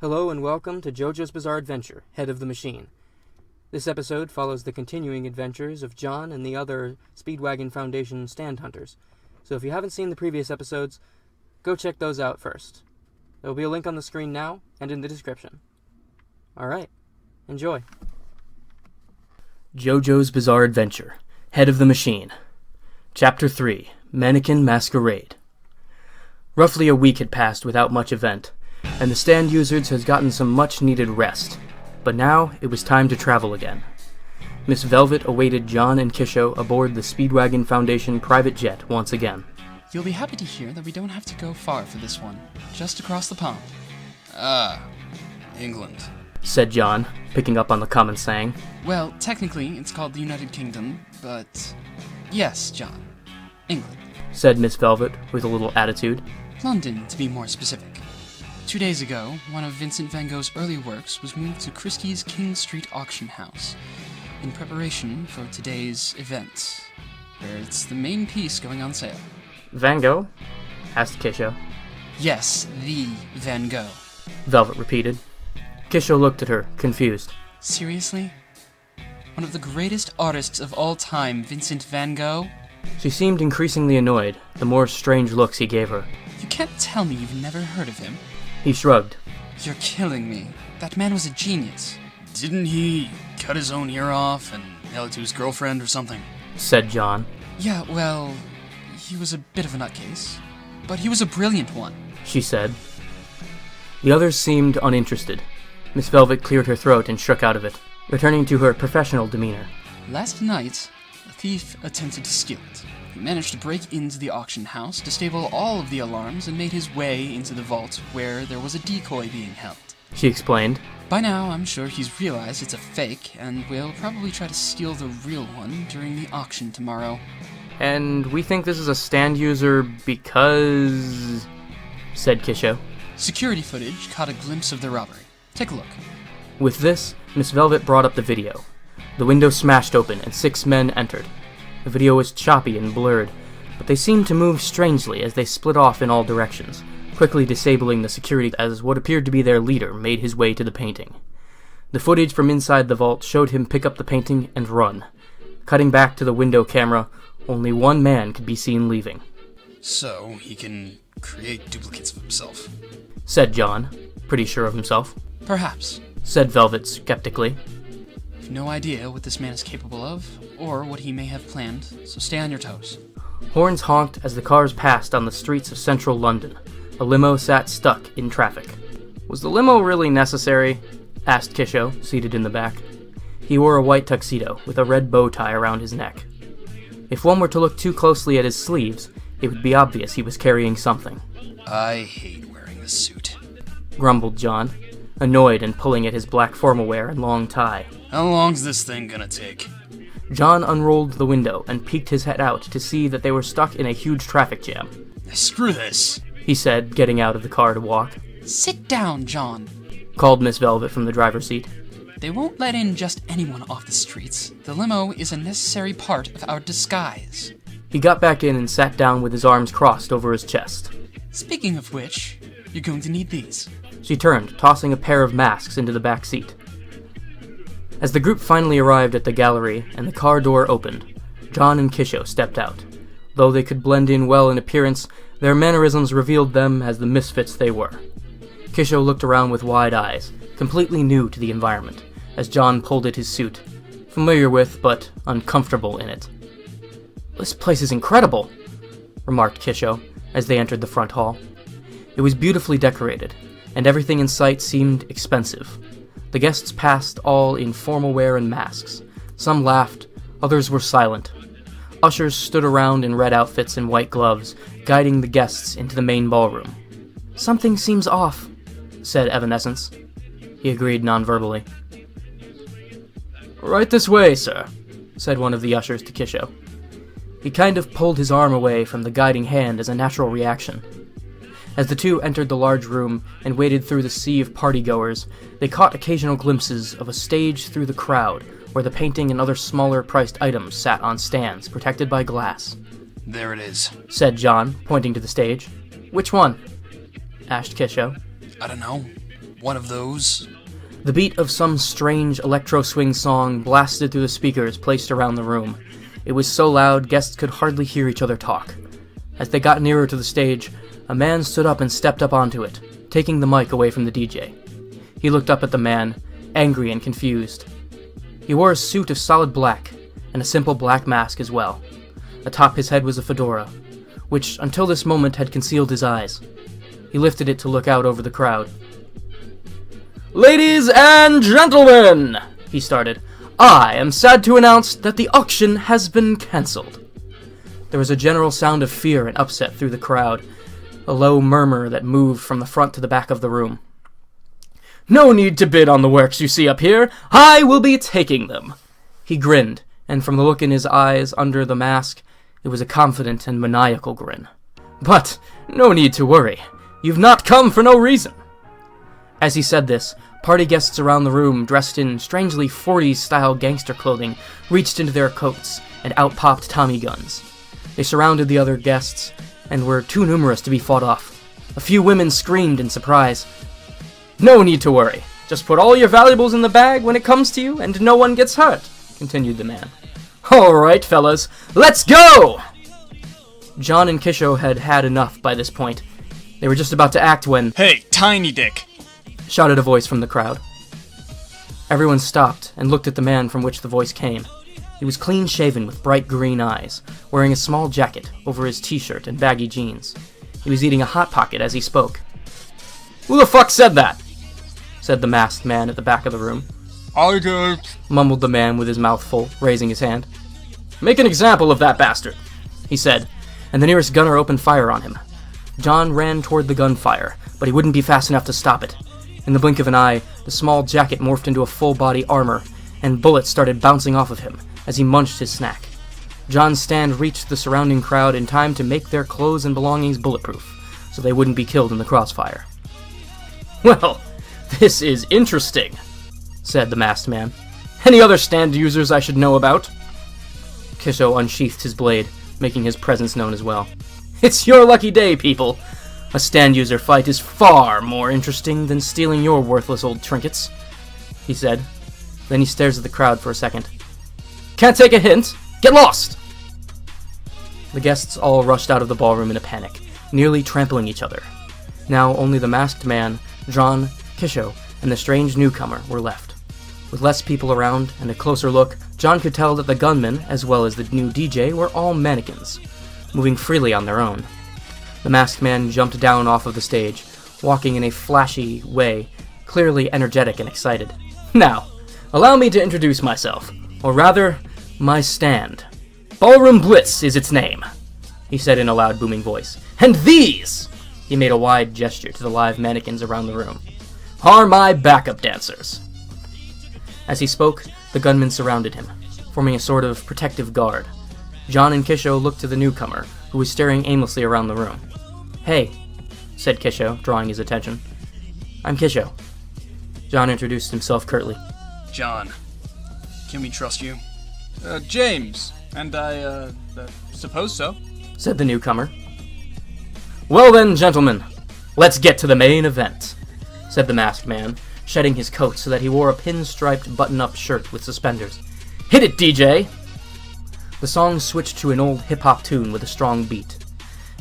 Hello and welcome to JoJo's Bizarre Adventure, Head of the Machine. This episode follows the continuing adventures of John and the other Speedwagon Foundation stand hunters. So if you haven't seen the previous episodes, go check those out first. There will be a link on the screen now and in the description. Alright, enjoy. JoJo's Bizarre Adventure, Head of the Machine. Chapter 3, MANNEQUIN Masquerade. Roughly a week had passed without much event, and the stand users had gotten some much-needed rest. But now, it was time to travel again. Miss Velvet awaited John and Kisho aboard the Speedwagon Foundation private jet once again. You'll be happy to hear that we don't have to go far for this one. Just across the pond. England, said John, picking up on the common saying. Well, technically, it's called the United Kingdom, but... Yes, John. England. Said Miss Velvet, with a little attitude. London, to be more specific. 2 days ago, one of Vincent van Gogh's early works was moved to Christie's King Street auction house, in preparation for today's event, where it's the main piece going on sale. Van Gogh? Asked Kisho. Yes, the Van Gogh. Velvet repeated. Kisho looked at her, confused. Seriously? One of the greatest artists of all time, Vincent van Gogh? She seemed increasingly annoyed, the more strange looks he gave her. You can't tell me you've never heard of him. He shrugged. You're killing me. That man was a genius. didn't he cut his own ear off and mail it to his girlfriend or something? Said John. Yeah, well, he was a bit of a nutcase, but he was a brilliant one, she said. The others seemed uninterested. Miss Velvet cleared her throat and shook out of it, returning to her professional demeanor. Last night, a thief attempted to steal it. He managed to break into the auction house, disable all of the alarms, and made his way into the vault where there was a decoy being held. She explained. By now, I'm sure he's realized it's a fake, and will probably try to steal the real one during the auction tomorrow. And we think this is a stand user because... said Kisho. Security footage caught a glimpse of the robbery. Take a look. With this, Miss Velvet brought up the video. The window smashed open and 6 men entered. The video was choppy and blurred, but they seemed to move strangely as they split off in all directions, quickly disabling the security as what appeared to be their leader made his way to the painting. The footage from inside the vault showed him pick up the painting and run. Cutting back to the window camera, only one man could be seen leaving. So, he can create duplicates of himself, said John, pretty sure of himself. Perhaps, said Velvet skeptically. I've no idea what this man is capable of, or what he may have planned, so stay on your toes. Horns honked as the cars passed on the streets of central London. A limo sat stuck in traffic. Was the limo really necessary? Asked Kisho, seated in the back. He wore a white tuxedo, with a red bow tie around his neck. If one were to look too closely at his sleeves, it would be obvious he was carrying something. I hate wearing this suit, grumbled John, annoyed and pulling at his black formal wear and long tie. How long's this thing gonna take? John unrolled the window and peeked his head out to see that they were stuck in a huge traffic jam. Screw this, he said, getting out of the car to walk. Sit down, John, called Miss Velvet from the driver's seat. They won't let in just anyone off the streets. The limo is a necessary part of our disguise. He got back in and sat down with his arms crossed over his chest. Speaking of which, you're going to need these. She turned, tossing a pair of masks into the back seat. As the group finally arrived at the gallery and the car door opened, John and Kisho stepped out. Though they could blend in well in appearance, their mannerisms revealed them as the misfits they were. Kisho looked around with wide eyes, completely new to the environment, as John pulled at his suit, familiar with but uncomfortable in it. This place is incredible, remarked Kisho as they entered the front hall. It was beautifully decorated, and everything in sight seemed expensive. The guests passed all in formal wear and masks. Some laughed, others were silent. Ushers stood around in red outfits and white gloves, guiding the guests into the main ballroom. Something seems off, said Evanescence. He agreed non-verbally. Right this way, sir, said one of the ushers to Kisho. He kind of pulled his arm away from the guiding hand as a natural reaction. As the two entered the large room and waded through the sea of partygoers, they caught occasional glimpses of a stage through the crowd, where the painting and other smaller-priced items sat on stands protected by glass. There it is, said John, pointing to the stage. Which one? Asked Kisho. I don't know. one of those? The beat of some strange electro-swing song blasted through the speakers placed around the room. It was so loud, guests could hardly hear each other talk. As they got nearer to the stage, a man stood up and stepped up onto it, taking the mic away from the DJ. He looked up at the man, angry and confused. He wore a suit of solid black, and a simple black mask as well. Atop his head was a fedora, which until this moment had concealed his eyes. He lifted it to look out over the crowd. "Ladies and gentlemen," he started, "I am sad to announce that the auction has been cancelled." There was a general sound of fear and upset through the crowd, a low murmur that moved from the front to the back of the room. "No need to bid on the works you see up here. I will be taking them." He grinned, and from the look in his eyes under the mask, it was a confident and maniacal grin. "But no need to worry. You've not come for no reason." As he said this, party guests around the room, dressed in strangely 40s-style gangster clothing, reached into their coats, and out popped Tommy guns. They surrounded the other guests, and were too numerous to be fought off. A few women screamed in surprise. "No need to worry. Just put all your valuables in the bag when it comes to you, and no one gets hurt," continued the man. "All right, fellas, let's go!" John and Kisho had had enough by this point. They were just about to act when, "Hey, Tiny Dick!" shouted a voice from the crowd. Everyone stopped and looked at the man from which the voice came. He was clean-shaven with bright green eyes, wearing a small jacket over his t-shirt and baggy jeans. He was eating a Hot Pocket as he spoke. "Who the fuck said that?" said the masked man at the back of the room. "I did," mumbled the man with his mouth full, raising his hand. "Make an example of that bastard," he said, and the nearest gunner opened fire on him. John ran toward the gunfire, but he wouldn't be fast enough to stop it. In the blink of an eye, the small jacket morphed into a full-body armor, and bullets started bouncing off of him as he munched his snack. John's stand reached the surrounding crowd in time to make their clothes and belongings bulletproof, so they wouldn't be killed in the crossfire. "Well, this is interesting," said the masked man. "Any other stand users I should know about?" Kisho unsheathed his blade, making his presence known as well. "It's your lucky day, people. A stand user fight is far more interesting than stealing your worthless old trinkets," he said. Then he stares at the crowd for a second. "Can't take a hint? Get lost!" The guests all rushed out of the ballroom in a panic, nearly trampling each other. Now only the masked man, John, Kisho, and the strange newcomer were left. With less people around and a closer look, John could tell that the gunmen, as well as the new DJ, were all mannequins, moving freely on their own. The masked man jumped down off of the stage, walking in a flashy way, clearly energetic and excited. "Now, allow me to introduce myself, or rather, my stand. Ballroom Blitz is its name," he said in a loud booming voice. "And these," he made a wide gesture to the live mannequins around the room, "are my backup dancers." As he spoke, the gunmen surrounded him, forming a sort of protective guard. John and Kisho looked to the newcomer, who was staring aimlessly around the room. "Hey," said Kisho, drawing his attention. "I'm Kisho." John introduced himself curtly. "John, can we trust you?" James, and I suppose so," said the newcomer. "Well then, gentlemen, let's get to the main event," said the masked man, shedding his coat so that he wore a pinstriped button-up shirt with suspenders. "Hit it, DJ!" The song switched to an old hip-hop tune with a strong beat.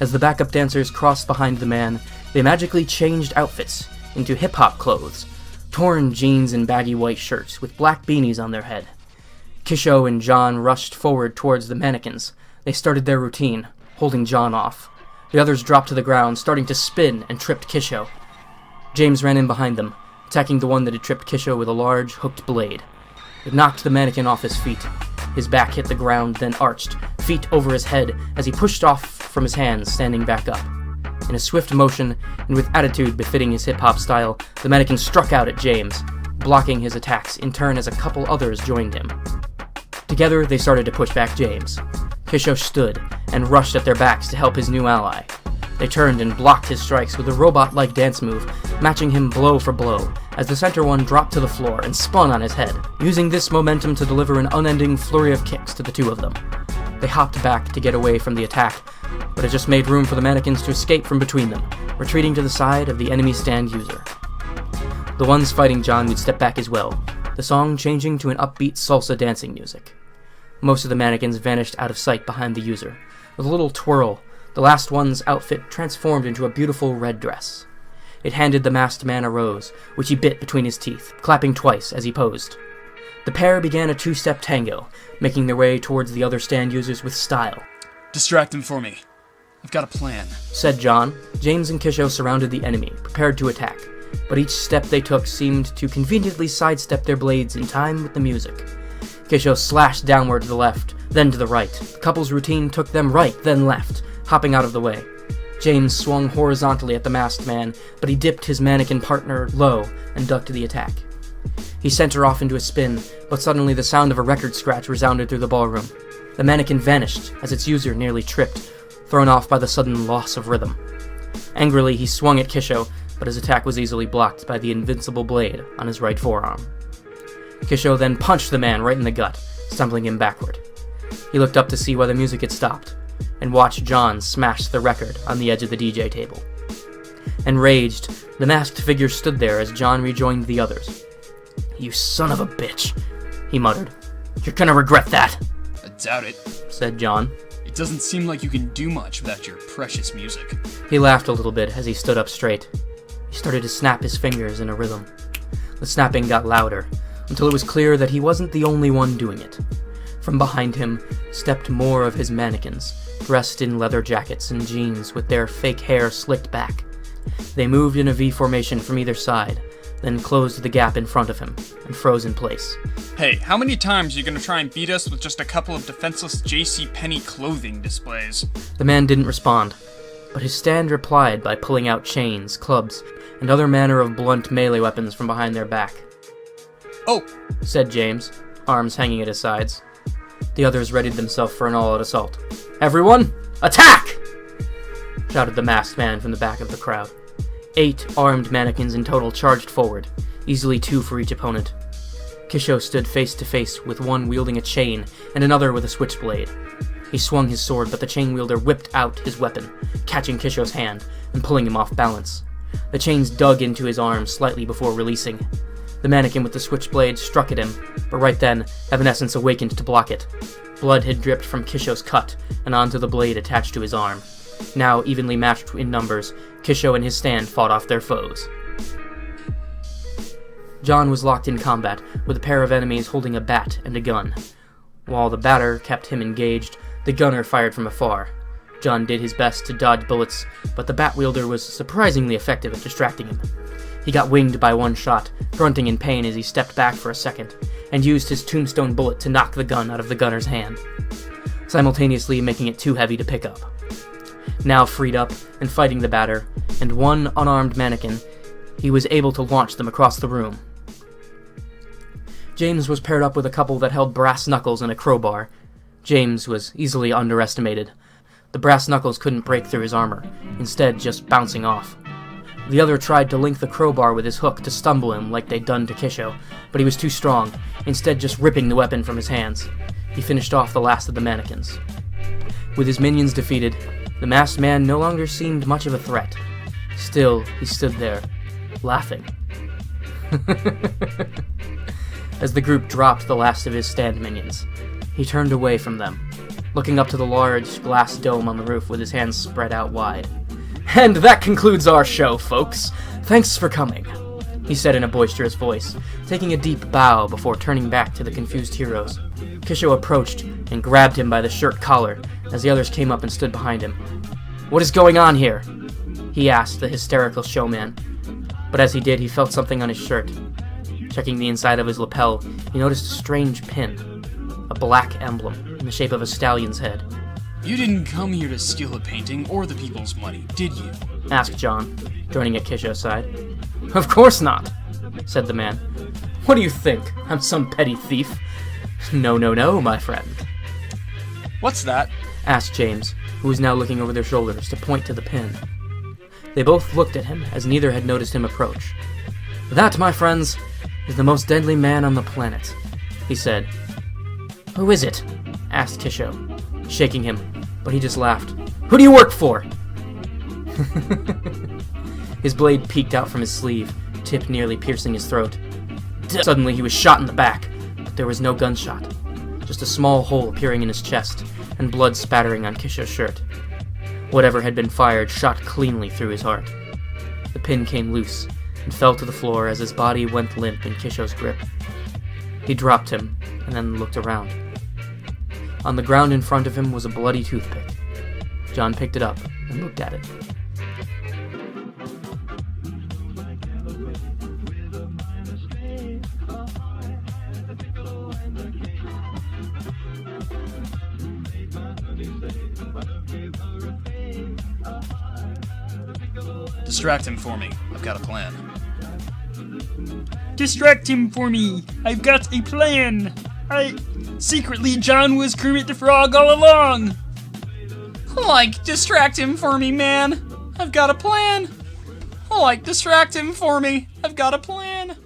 As the backup dancers crossed behind the man, they magically changed outfits into hip-hop clothes, torn jeans and baggy white shirts with black beanies on their head. Kisho and John rushed forward towards the mannequins. They started their routine, holding John off. The others dropped to the ground, starting to spin, and tripped Kisho. James ran in behind them, attacking the one that had tripped Kisho with a large, hooked blade. It knocked the mannequin off his feet. His back hit the ground, then arched, feet over his head, as he pushed off from his hands, standing back up. In a swift motion, and with attitude befitting his hip-hop style, the mannequin struck out at James, blocking his attacks in turn as a couple others joined him. Together, they started to push back James. Kisho stood and rushed at their backs to help his new ally. They turned and blocked his strikes with a robot-like dance move, matching him blow for blow, as the center one dropped to the floor and spun on his head, using this momentum to deliver an unending flurry of kicks to the two of them. They hopped back to get away from the attack, but it just made room for the mannequins to escape from between them, retreating to the side of the enemy stand user. The ones fighting John would step back as well, the song changing to an upbeat salsa dancing music. Most of the mannequins vanished out of sight behind the user. With a little twirl, the last one's outfit transformed into a beautiful red dress. It handed the masked man a rose, which he bit between his teeth, clapping twice as he posed. The pair began a two-step tango, making their way towards the other stand users with style. Distract him for me. I've got a plan, said John. James and Kisho surrounded the enemy, prepared to attack, but each step they took seemed to conveniently sidestep their blades in time with the music. Kisho slashed downward to the left, then to the right. The couple's routine took them right, then left, hopping out of the way. James swung horizontally at the masked man, but he dipped his mannequin partner low and ducked the attack. He sent her off into a spin, but suddenly the sound of a record scratch resounded through the ballroom. The mannequin vanished as its user nearly tripped, thrown off by the sudden loss of rhythm. Angrily, he swung at Kisho, but his attack was easily blocked by the invincible blade on his right forearm. Kisho then punched the man right in the gut, stumbling him backward. He looked up to see why the music had stopped, and watched John smash the record on the edge of the DJ table. Enraged, the masked figure stood there as John rejoined the others. "You son of a bitch," he muttered. "You're gonna regret that," I doubt it. said John. It doesn't seem like you can do much without your precious music. He laughed a little bit as he stood up straight. He started to snap his fingers in a rhythm. The snapping got louder, until it was clear that he wasn't the only one doing it. From behind him stepped more of his mannequins, dressed in leather jackets and jeans with their fake hair slicked back. They moved in a V formation from either side, then closed the gap in front of him and froze in place. Hey, how many times are you gonna try and beat us with just a couple of defenseless JCPenney clothing displays? The man didn't respond, but his stand replied by pulling out chains, clubs, and other manner of blunt melee weapons from behind their back. Oh, said James, arms hanging at his sides. The others readied themselves for an all-out assault. "Everyone, attack!" shouted the masked man from the back of the crowd. 8 armed mannequins in total charged forward, easily 2 for each opponent. Kisho stood face to face with one wielding a chain and another with a switchblade. He swung his sword, but the chain wielder whipped out his weapon, catching Kisho's hand and pulling him off balance. The chains dug into his arm slightly before releasing. The mannequin with the switchblade struck at him, but right then, Evanescence awakened to block it. Blood had dripped from Kisho's cut and onto the blade attached to his arm. Now evenly matched in numbers, Kisho and his stand fought off their foes. John was locked in combat, with a pair of enemies holding a bat and a gun. While the batter kept him engaged, the gunner fired from afar. John did his best to dodge bullets, but the bat wielder was surprisingly effective at distracting him. He got winged by one shot, grunting in pain as he stepped back for a second, and used his tombstone bullet to knock the gun out of the gunner's hand, simultaneously making it too heavy to pick up. Now freed up and fighting the batter, and one unarmed mannequin, he was able to launch them across the room. James was paired up with a couple that held brass knuckles and a crowbar. James was easily underestimated. The brass knuckles couldn't break through his armor, instead just bouncing off. The other tried to link the crowbar with his hook to stumble him like they'd done to Kisho, but he was too strong, instead just ripping the weapon from his hands. He finished off the last of the mannequins. With his minions defeated, the masked man no longer seemed much of a threat. Still, he stood there, laughing. As the group dropped the last of his stand minions, he turned away from them, looking up to the large glass dome on the roof with his hands spread out wide. "And that concludes our show, folks. Thanks for coming," he said in a boisterous voice, taking a deep bow before turning back to the confused heroes. Kisho approached and grabbed him by the shirt collar as the others came up and stood behind him. "What is going on here?" he asked the hysterical showman, but as he did, he felt something on his shirt. Checking the inside of his lapel, he noticed a strange pin, a black emblem in the shape of a stallion's head. You didn't come here to steal a painting or the people's money, did you? Asked John, joining at Kisho's side. "Of course not," said the man. "What do you think? I'm some petty thief?" No, my friend." What's that? Asked James, who was now looking over their shoulders to point to the pin. They both looked at him, as neither had noticed him approach. "That, my friends, is the most deadly man on the planet," he said. "Who is it?" asked Kisho, shaking him, but he just laughed. "Who do you work for?" His blade peeked out from his sleeve, tip nearly piercing his throat. Suddenly he was shot in the back, but there was no gunshot. Just a small hole appearing in his chest, and blood spattering on Kisho's shirt. Whatever had been fired shot cleanly through his heart. The pin came loose, and fell to the floor as his body went limp in Kisho's grip. He dropped him, and then looked around. On the ground in front of him was a bloody toothpick. John picked it up and looked at it. Distract him for me. I've got a plan. Distract him for me. I've got a plan. Secretly, John was Kermit the Frog all along. Like, distract him for me, man. I've got a plan. Like, distract him for me. I've got a plan.